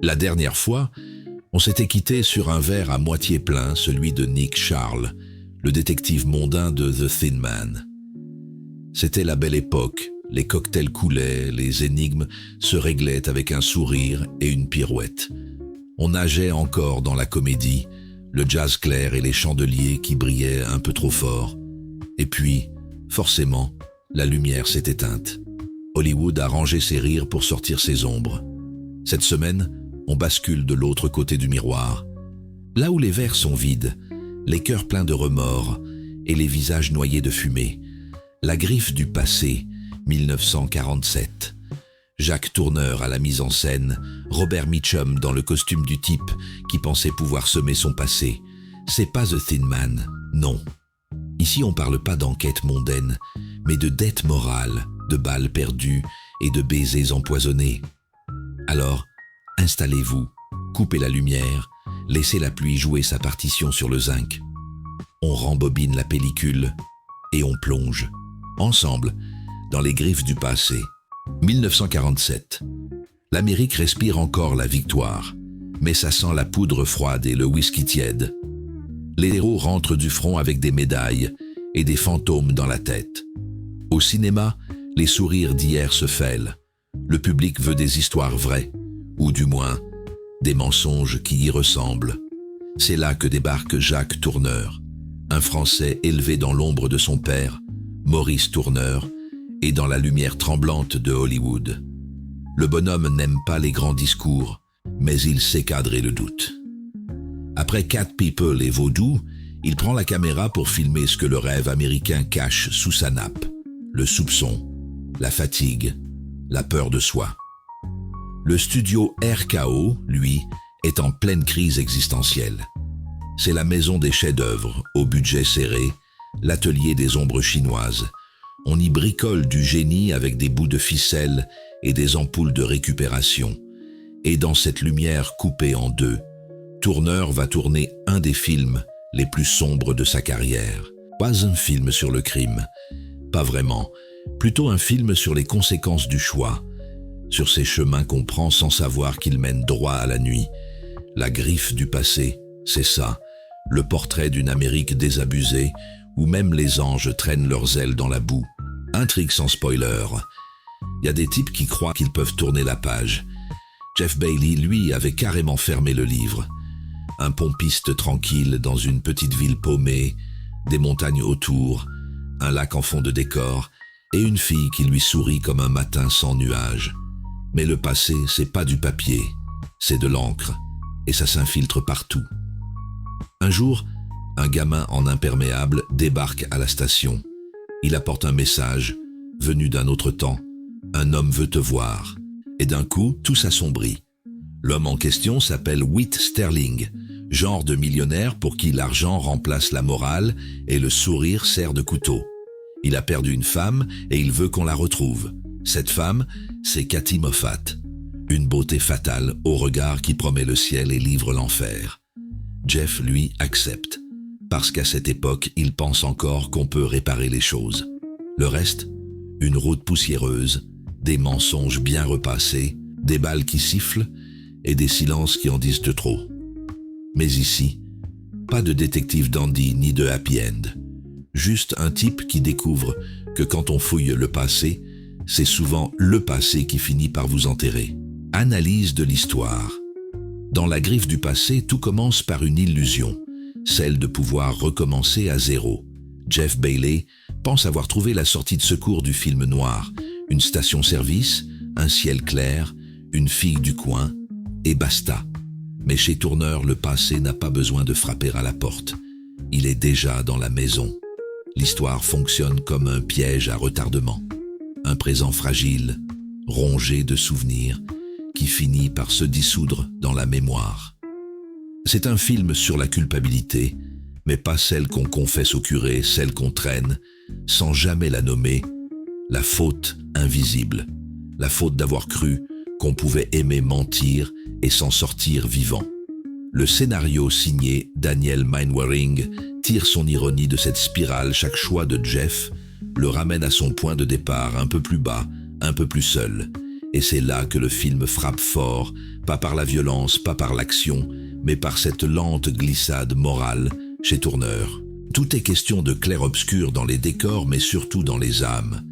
La dernière fois, on s'était quitté sur un verre à moitié plein, celui de Nick Charles, le détective mondain de The Thin Man. C'était la belle époque, les cocktails coulaient, les énigmes se réglaient avec un sourire et une pirouette. On nageait encore dans la comédie, le jazz clair et les chandeliers qui brillaient un peu trop fort. Et puis, forcément, la lumière s'est éteinte. Hollywood a rangé ses rires pour sortir ses ombres. Cette semaine, on bascule de l'autre côté du miroir. Là où les verres sont vides, les cœurs pleins de remords et les visages noyés de fumée. La griffe du passé, 1947. Jacques Tourneur à la mise en scène, Robert Mitchum dans le costume du type qui pensait pouvoir semer son passé. C'est pas The Thin Man, non. Ici on parle pas d'enquête mondaine, mais de dette morale, de balles perdues et de baisers empoisonnés. Alors, installez-vous, coupez la lumière, laissez la pluie jouer sa partition sur le zinc. On rembobine la pellicule et on plonge, ensemble, dans les griffes du passé. 1947. L'Amérique respire encore la victoire, mais ça sent la poudre froide et le whisky tiède. Les héros rentrent du front avec des médailles et des fantômes dans la tête. Au cinéma, les sourires d'hier se fêlent. Le public veut des histoires vraies, ou du moins, des mensonges qui y ressemblent. C'est là que débarque Jacques Tourneur, un Français élevé dans l'ombre de son père, Maurice Tourneur, et dans la lumière tremblante de Hollywood. Le bonhomme n'aime pas les grands discours, mais il sait cadrer le doute. Après Cat People et Vaudou, il prend la caméra pour filmer ce que le rêve américain cache sous sa nappe. Le soupçon, la fatigue, la peur de soi. Le studio RKO, lui, est en pleine crise existentielle. C'est la maison des chefs-d'œuvre, au budget serré, l'atelier des ombres chinoises. On y bricole du génie avec des bouts de ficelle et des ampoules de récupération. Et dans cette lumière coupée en deux, Tourneur va tourner un des films les plus sombres de sa carrière. Pas un film sur le crime, pas vraiment, plutôt un film sur les conséquences du choix, sur ces chemins qu'on prend sans savoir qu'ils mènent droit à la nuit. La griffe du passé, c'est ça, le portrait d'une Amérique désabusée où même les anges traînent leurs ailes dans la boue. Intrigue sans spoiler. Il y a des types qui croient qu'ils peuvent tourner la page. Jeff Bailey, lui, avait carrément fermé le livre. Un pompiste tranquille dans une petite ville paumée, des montagnes autour, un lac en fond de décor, et une fille qui lui sourit comme un matin sans nuages. Mais le passé, c'est pas du papier, c'est de l'encre, et ça s'infiltre partout. Un jour, un gamin en imperméable débarque à la station. Il apporte un message, venu d'un autre temps. Un homme veut te voir. Et d'un coup, tout s'assombrit. L'homme en question s'appelle Whit Sterling, genre de millionnaire pour qui l'argent remplace la morale et le sourire sert de couteau. Il a perdu une femme et il veut qu'on la retrouve. Cette femme, c'est Cathy Moffat, une beauté fatale au regard qui promet le ciel et livre l'enfer. Jeff, lui, accepte, parce qu'à cette époque, il pense encore qu'on peut réparer les choses. Le reste, une route poussiéreuse, des mensonges bien repassés, des balles qui sifflent et des silences qui en disent de trop. Mais ici, pas de détective dandy ni de happy end. Juste un type qui découvre que quand on fouille le passé, c'est souvent le passé qui finit par vous enterrer. Analyse de l'histoire. Dans la griffe du passé, tout commence par une illusion, celle de pouvoir recommencer à zéro. Jeff Bailey pense avoir trouvé la sortie de secours du film noir, une station-service, un ciel clair, une fille du coin, et basta. Mais chez Tourneur, le passé n'a pas besoin de frapper à la porte. Il est déjà dans la maison. L'histoire fonctionne comme un piège à retardement. Un présent fragile, rongé de souvenirs, qui finit par se dissoudre dans la mémoire. C'est un film sur la culpabilité, mais pas celle qu'on confesse au curé, celle qu'on traîne, sans jamais la nommer, la faute invisible, la faute d'avoir cru qu'on pouvait aimer mentir et s'en sortir vivant. Le scénario signé Daniel Mainwaring tire son ironie de cette spirale. Chaque choix de Jeff le ramène à son point de départ, un peu plus bas, un peu plus seul. Et c'est là que le film frappe fort, pas par la violence, pas par l'action, mais par cette lente glissade morale chez Tourneur. Tout est question de clair-obscur dans les décors, mais surtout dans les âmes.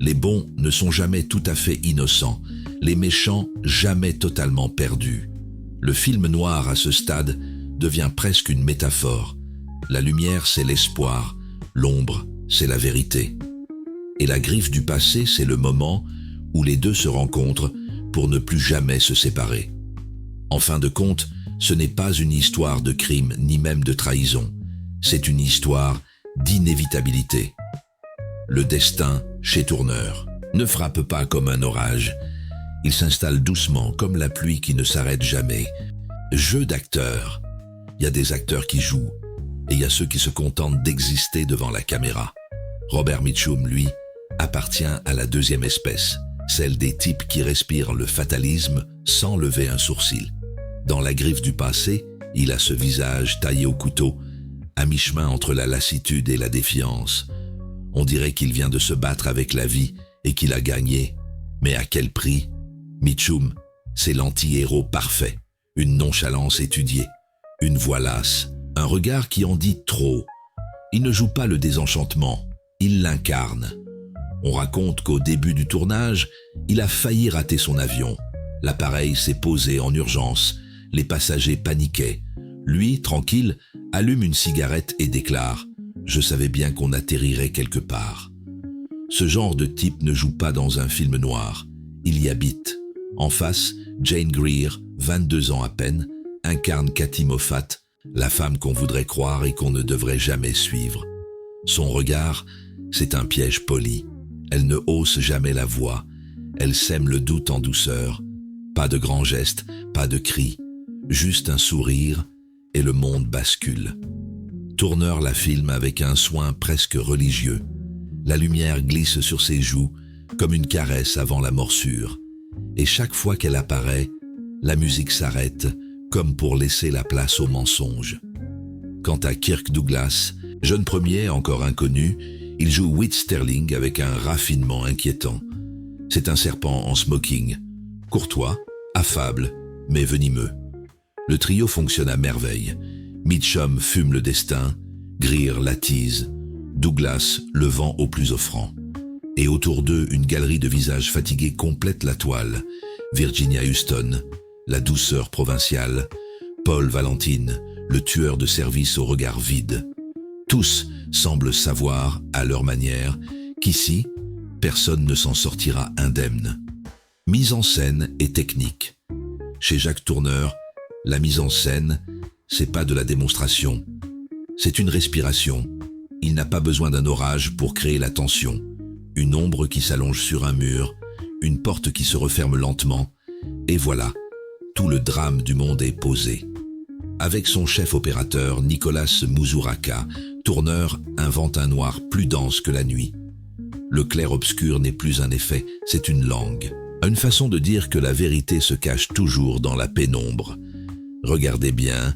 Les bons ne sont jamais tout à fait innocents, les méchants jamais totalement perdus. Le film noir à ce stade devient presque une métaphore. La lumière, c'est l'espoir, l'ombre, c'est la vérité. Et la griffe du passé, c'est le moment où les deux se rencontrent pour ne plus jamais se séparer. En fin de compte, ce n'est pas une histoire de crime ni même de trahison. C'est une histoire d'inévitabilité. Le destin, chez Tourneur, ne frappe pas comme un orage. Il s'installe doucement, comme la pluie qui ne s'arrête jamais. Jeu d'acteurs. Il y a des acteurs qui jouent, et il y a ceux qui se contentent d'exister devant la caméra. Robert Mitchum, lui, appartient à la deuxième espèce, celle des types qui respirent le fatalisme sans lever un sourcil. Dans La griffe du passé, il a ce visage taillé au couteau, à mi-chemin entre la lassitude et la défiance. On dirait qu'il vient de se battre avec la vie et qu'il a gagné. Mais à quel prix? Mitchum, c'est l'anti-héros parfait, une nonchalance étudiée, une voix lasse, un regard qui en dit trop. Il ne joue pas le désenchantement, il l'incarne. On raconte qu'au début du tournage, il a failli rater son avion. L'appareil s'est posé en urgence, les passagers paniquaient. Lui, tranquille, allume une cigarette et déclare « Je savais bien qu'on atterrirait quelque part ». Ce genre de type ne joue pas dans un film noir, il y habite. En face, Jane Greer, 22 ans à peine, incarne Cathy Moffat, la femme qu'on voudrait croire et qu'on ne devrait jamais suivre. Son regard, c'est un piège poli. Elle ne hausse jamais la voix, elle sème le doute en douceur. Pas de grands gestes, pas de cris, juste un sourire et le monde bascule. Tourneur la filme avec un soin presque religieux. La lumière glisse sur ses joues comme une caresse avant la morsure. Et chaque fois qu'elle apparaît, la musique s'arrête comme pour laisser la place au mensonge. Quant à Kirk Douglas, jeune premier encore inconnu, il joue Whit Sterling avec un raffinement inquiétant. C'est un serpent en smoking, courtois, affable, mais venimeux. Le trio fonctionne à merveille. Mitchum fume le destin, Greer l'attise, Douglas le vend au plus offrant. Et autour d'eux, une galerie de visages fatigués complète la toile. Virginia Huston, la douceur provinciale, Paul Valentine, le tueur de service au regard vide. Tous semblent savoir, à leur manière, qu'ici, personne ne s'en sortira indemne. Mise en scène et technique. Chez Jacques Tourneur, la mise en scène, c'est pas de la démonstration, c'est une respiration. Il n'a pas besoin d'un orage pour créer la tension. Une ombre qui s'allonge sur un mur, une porte qui se referme lentement, et voilà, tout le drame du monde est posé. Avec son chef opérateur, Nicolas Mouzouraka, Tourneur invente un noir plus dense que la nuit. Le clair-obscur n'est plus un effet, c'est une langue. Une façon de dire que la vérité se cache toujours dans la pénombre. Regardez bien,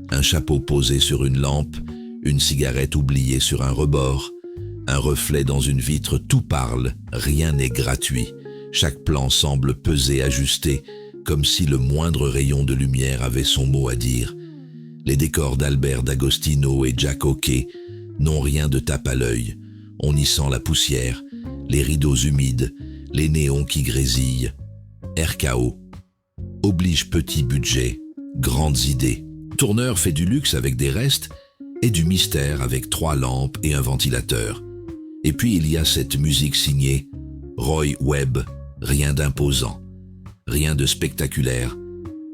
un chapeau posé sur une lampe, une cigarette oubliée sur un rebord, un reflet dans une vitre, tout parle, rien n'est gratuit. Chaque plan semble peser, ajusté, comme si le moindre rayon de lumière avait son mot à dire. Les décors d'Albert D'Agostino et Jack O'Kea n'ont rien de tape à l'œil. On y sent la poussière, les rideaux humides, les néons qui grésillent. RKO. Oblige petit budget, grandes idées. Tourneur fait du luxe avec des restes et du mystère avec 3 lampes et un ventilateur. Et puis il y a cette musique signée Roy Webb, rien d'imposant, rien de spectaculaire,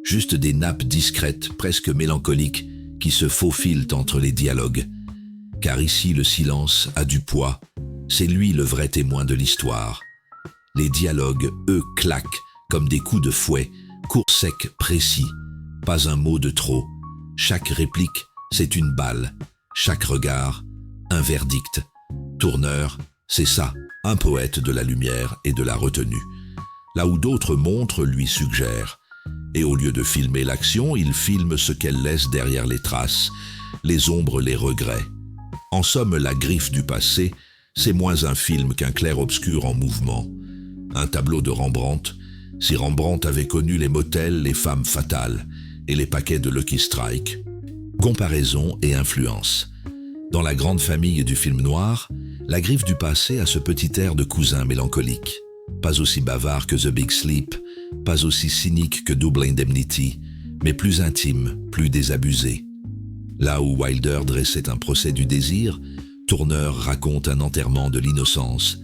juste des nappes discrètes, presque mélancoliques, qui se faufilent entre les dialogues. Car ici le silence a du poids, c'est lui le vrai témoin de l'histoire. Les dialogues, eux, claquent comme des coups de fouet, courts, secs, précis, pas un mot de trop. Chaque réplique, c'est une balle, chaque regard, un verdict. Tourneur, c'est ça, un poète de la lumière et de la retenue. Là où d'autres montres lui suggèrent. Et au lieu de filmer l'action, il filme ce qu'elle laisse derrière les traces, les ombres, les regrets. En somme, La Griffe du passé, c'est moins un film qu'un clair-obscur en mouvement. Un tableau de Rembrandt, si Rembrandt avait connu les motels, les femmes fatales et les paquets de Lucky Strike. Comparaison et influence. Dans la grande famille du film noir, La Griffe du passé a ce petit air de cousin mélancolique. Pas aussi bavard que The Big Sleep, pas aussi cynique que Double Indemnity, mais plus intime, plus désabusé. Là où Wilder dressait un procès du désir, Tourneur raconte un enterrement de l'innocence.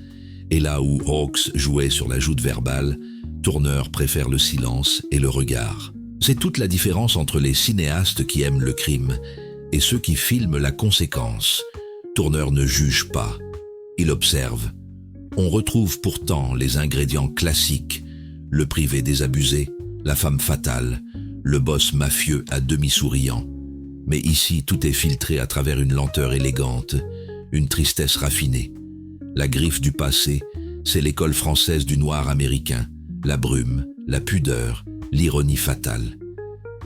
Et là où Hawks jouait sur la joute verbale, Tourneur préfère le silence et le regard. C'est toute la différence entre les cinéastes qui aiment le crime et ceux qui filment la conséquence. Tourneur ne juge pas, il observe. On retrouve pourtant les ingrédients classiques, le privé désabusé, la femme fatale, le boss mafieux à demi souriant. Mais ici, tout est filtré à travers une lenteur élégante, une tristesse raffinée. La Griffe du passé, c'est l'école française du noir américain, la brume, la pudeur, l'ironie fatale.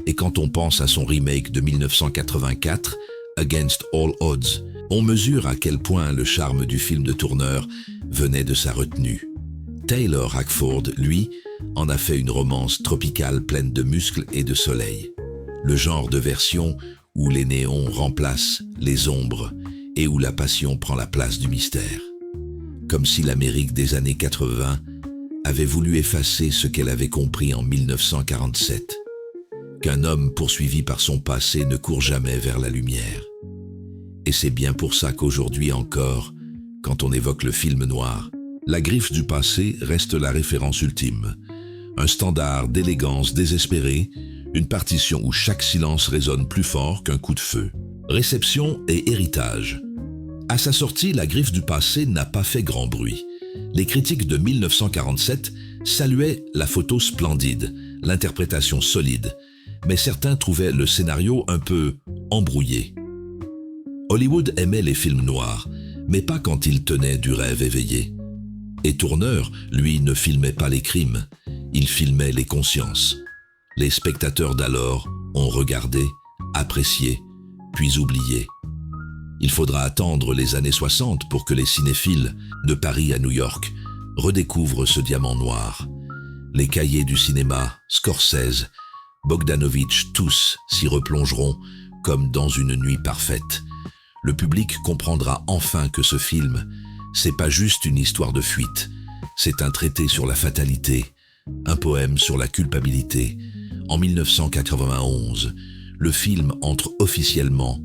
Et quand on pense à son remake de 1984, Against All Odds, on mesure à quel point le charme du film de Tourneur venait de sa retenue. Taylor Hackford, lui, en a fait une romance tropicale pleine de muscles et de soleil. Le genre de version où les néons remplacent les ombres et où la passion prend la place du mystère. Comme si l'Amérique des années 80 avait voulu effacer ce qu'elle avait compris en 1947. Qu'un homme poursuivi par son passé ne court jamais vers la lumière. Et c'est bien pour ça qu'aujourd'hui encore, quand on évoque le film noir, La Griffe du passé reste la référence ultime. Un standard d'élégance désespérée, une partition où chaque silence résonne plus fort qu'un coup de feu. Réception et héritage. À sa sortie, La Griffe du passé n'a pas fait grand bruit. Les critiques de 1947 saluaient la photo splendide, l'interprétation solide, mais certains trouvaient le scénario un peu embrouillé. Hollywood aimait les films noirs, mais pas quand ils tenaient du rêve éveillé. Et Tourneur, lui, ne filmait pas les crimes, il filmait les consciences. Les spectateurs d'alors ont regardé, apprécié, puis oublié. Il faudra attendre les années 60 pour que les cinéphiles, de Paris à New York, redécouvrent ce diamant noir. Les cahiers du cinéma, Scorsese, Bogdanovich, tous s'y replongeront comme dans une nuit parfaite. Le public comprendra enfin que ce film, c'est pas juste une histoire de fuite, c'est un traité sur la fatalité, un poème sur la culpabilité. En 1991, le film entre officiellement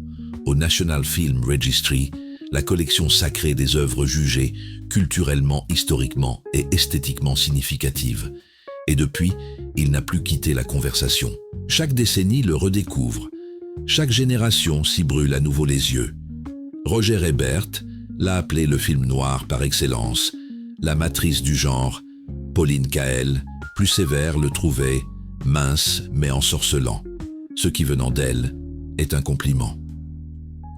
au National Film Registry, la collection sacrée des œuvres jugées culturellement, historiquement et esthétiquement significatives. Et depuis, il n'a plus quitté la conversation. Chaque décennie le redécouvre. Chaque génération s'y brûle à nouveau les yeux. Roger Ebert l'a appelé le film noir par excellence, la matrice du genre. Pauline Kael, plus sévère, le trouvait mince mais ensorcelant. Ce qui venant d'elle est un compliment.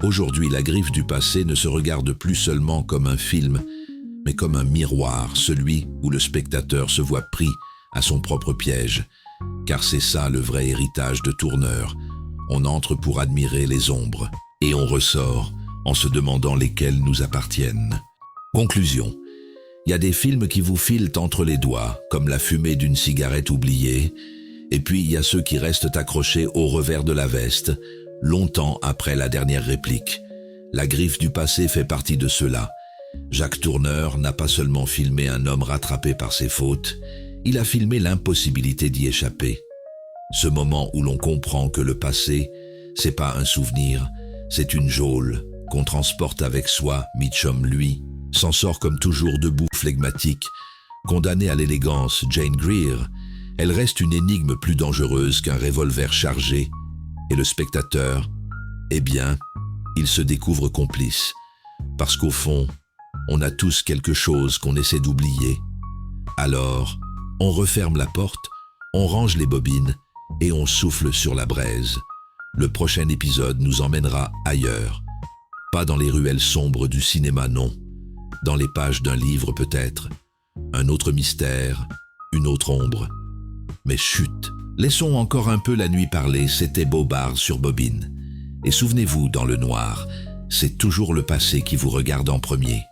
Aujourd'hui, La Griffe du passé ne se regarde plus seulement comme un film, mais comme un miroir, celui où le spectateur se voit pris à son propre piège. Car c'est ça le vrai héritage de Tourneur. On entre pour admirer les ombres, et on ressort en se demandant lesquelles nous appartiennent. Conclusion. Il y a des films qui vous filent entre les doigts, comme la fumée d'une cigarette oubliée, et puis il y a ceux qui restent accrochés au revers de la veste, longtemps après la dernière réplique. La Griffe du passé fait partie de ceux-là. Jacques Tourneur n'a pas seulement filmé un homme rattrapé par ses fautes, il a filmé l'impossibilité d'y échapper. Ce moment où l'on comprend que le passé, c'est pas un souvenir, c'est une geôle qu'on transporte avec soi. Mitchum, lui, s'en sort comme toujours debout, flegmatique. Condamnée à l'élégance, Jane Greer, elle reste une énigme plus dangereuse qu'un revolver chargé. Et le spectateur, eh bien, il se découvre complice. Parce qu'au fond, on a tous quelque chose qu'on essaie d'oublier. Alors, on referme la porte, on range les bobines et on souffle sur la braise. Le prochain épisode nous emmènera ailleurs. Pas dans les ruelles sombres du cinéma, non. Dans les pages d'un livre peut-être. Un autre mystère, une autre ombre. Mais chut, Laissons encore un peu la nuit parler, c'était Bobard sur Bobine. Et souvenez-vous, dans le noir, c'est toujours le passé qui vous regarde en premier.